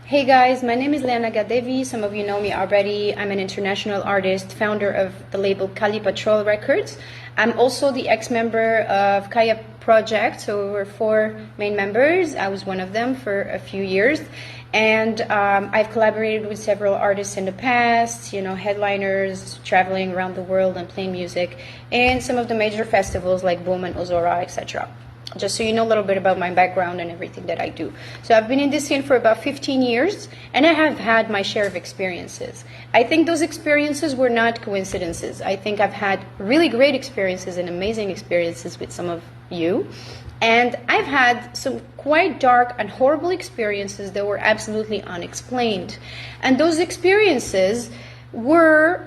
Hey guys, my name is Naga Devi. Some of you know me already. I'm an international artist, founder of the label Kali Patrol Records. I'm also the ex-member of Kaya Project, so we're 4 main members. I was one of them for a few years. And I've collaborated with several artists in the past, you know, headliners, traveling around the world and playing music in some of the major festivals like Boom and Ozora, etc. Just so you know a little bit about my background and everything that I do. So I've been in this scene for about 15 years, and I have had my share of experiences. I think those experiences were not coincidences. I think I've had really great experiences and amazing experiences with some of you. And I've had some quite dark and horrible experiences that were absolutely unexplained. And those experiences were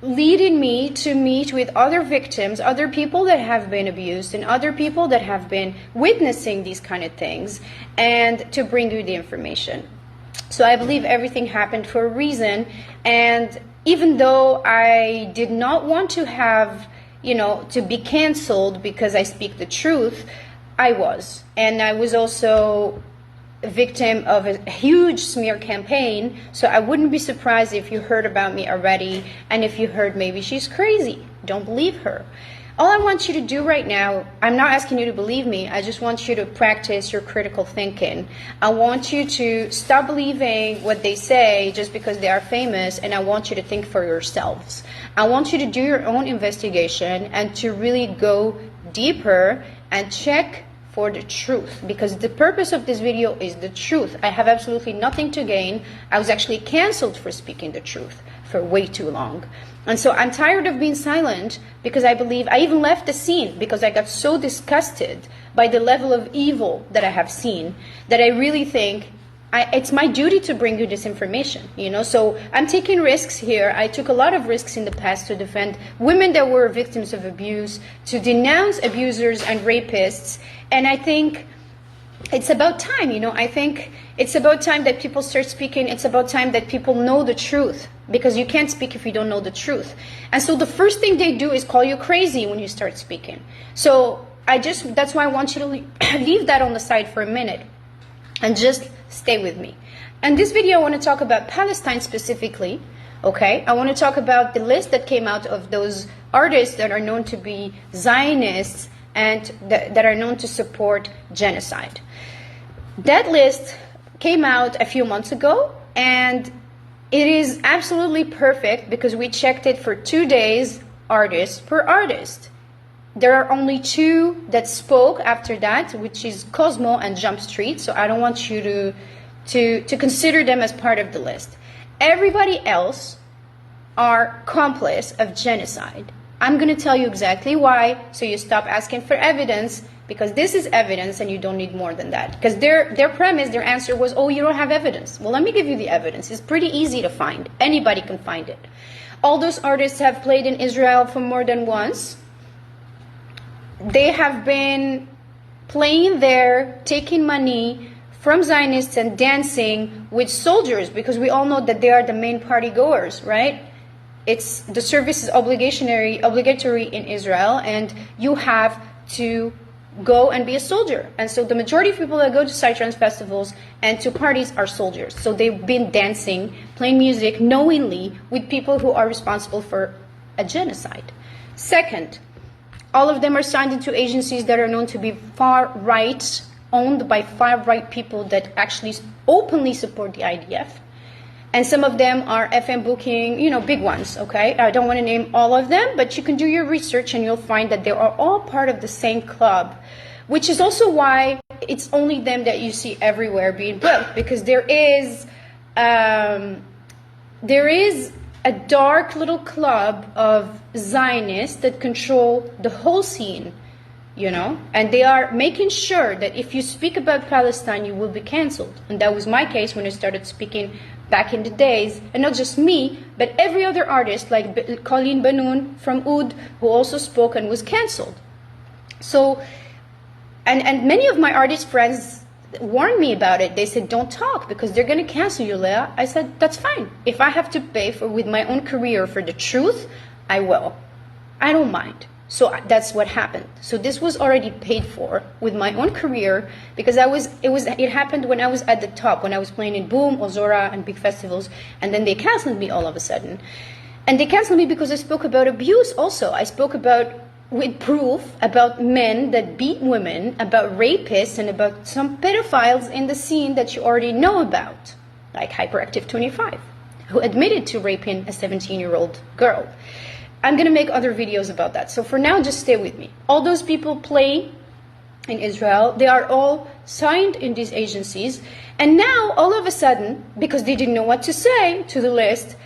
leading me to meet with other victims, other people that have been abused, and other people that have been witnessing these kind of things, and to bring you the information. So I believe everything happened for a reason, and even though I did not want to have, you know, to be canceled because I speak the truth, I was. And I was also a victim of a huge smear campaign, so I wouldn't be surprised if you heard about me already, and if you heard maybe she's crazy, don't believe her. All I want you to do right now, I'm not asking you to believe me, I just want you to practice your critical thinking. I want you to stop believing what they say just because they are famous, and I want you to think for yourselves. I want you to do your own investigation and to really go deeper and check for the truth, because the purpose of this video is the truth. I have absolutely nothing to gain. I was actually canceled for speaking the truth for way too long. And so I'm tired of being silent, because I believe I even left the scene because I got so disgusted by the level of evil that I have seen that I really think it's my duty to bring you this information, you know. So I'm taking risks here. I took a lot of risks in the past to defend women that were victims of abuse, to denounce abusers and rapists. And I think it's about time, you know. I think it's about time that people start speaking. It's about time that people know the truth, because you can't speak if you don't know the truth. And so the first thing they do is call you crazy when you start speaking. So that's why I want you to leave that on the side for a minute and just stay with me. And this video, I want to talk about Palestine specifically, okay? I want to talk about the list that came out of those artists that are known to be Zionists and that are known to support genocide. That list came out a few months ago, and it is absolutely perfect because we checked it for 2 days, artist per artist. There are only 2 that spoke after that, which is Cosmo and Jump Street, so I don't want you to consider them as part of the list. Everybody else are complice of genocide. I'm going to tell you exactly why, so you stop asking for evidence, because this is evidence and you don't need more than that. Because their premise, their answer was, oh, you don't have evidence. Well, let me give you the evidence. It's pretty easy to find. Anybody can find it. All those artists have played in Israel for more than once. They have been playing there, taking money from Zionists and dancing with soldiers, because we all know that they are the main party goers, right? The service is obligatory in Israel, and you have to go and be a soldier. And so the majority of people that go to Psytrance festivals and to parties are soldiers. So they've been dancing, playing music knowingly with people who are responsible for a genocide. Second, all of them are signed into agencies that are known to be far-right, owned by far-right people that actually openly support the IDF. And some of them are FM booking, you know, big ones, okay? I don't want to name all of them, but you can do your research and you'll find that they are all part of the same club, which is also why it's only them that you see everywhere being booked, because there is a dark little club of Zionists that control the whole scene, you know, and they are making sure that if you speak about Palestine, you will be canceled. And that was my case when I started speaking back in the days, and not just me, but every other artist like Colleen Banoun from Oud, who also spoke and was canceled. So, and many of my artist friends warned me about it. They said, don't talk because they're going to cancel you, Leah. I said, that's fine. If I have to pay with my own career for the truth, I will. I don't mind. So that's what happened. So this was already paid for with my own career, because it happened when I was at the top, when I was playing in Boom, Ozora, and big festivals, and then they canceled me all of a sudden. And they canceled me because I spoke about abuse also. I spoke about, with proof, about men that beat women, about rapists, and about some pedophiles in the scene that you already know about, like Hyperactive 25, who admitted to raping a 17-year-old girl. I'm going to make other videos about that. So for now, just stay with me. All those people play in Israel. They are all signed in these agencies. And now, all of a sudden, because they didn't know what to say to the list,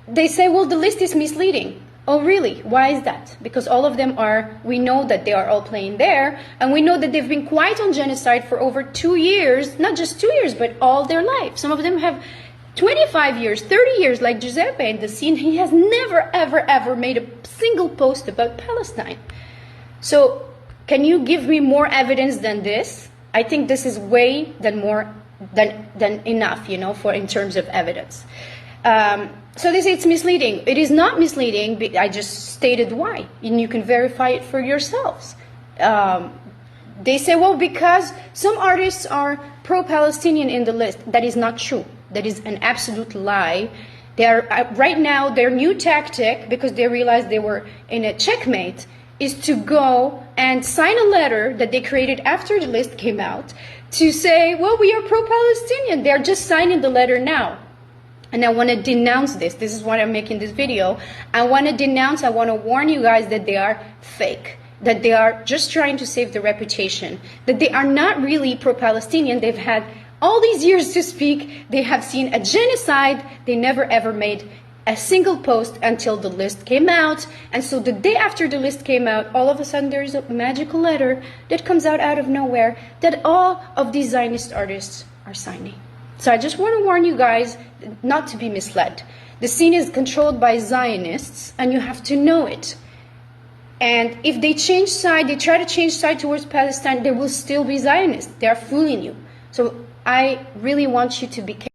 they say, well, the list is misleading. Oh, really? Why is that? Because all of them we know that they are all playing there. And we know that they've been quiet on genocide for over 2 years. Not just 2 years, but all their life. Some of them have 25 years, 30 years, like Giuseppe in the scene. He has never, ever, ever made a single post about Palestine. So can you give me more evidence than this? I think this is way than enough, you know, in terms of evidence. So they say it's misleading. It is not misleading. I just stated why, and you can verify it for yourselves. They say, well, because some artists are pro-Palestinian in the list. That is not true. That is an absolute lie. They are right now, their new tactic, because they realized they were in a checkmate, is to go and sign a letter that they created after the list came out to say, well, we are pro-Palestinian. They're just signing the letter now. And I want to denounce this. This is why I'm making this video. I want to warn you guys that they are fake, that they are just trying to save the reputation, that they are not really pro-Palestinian. They've had all these years to speak. They have seen a genocide. They never ever made a single post until the list came out. And so the day after the list came out, all of a sudden there's a magical letter that comes out of nowhere that all of these Zionist artists are signing. So I just want to warn you guys not to be misled. The scene is controlled by Zionists, and you have to know it. And if they change side, they try to change side towards Palestine, they will still be Zionists. They are fooling you. So I really want you to be careful.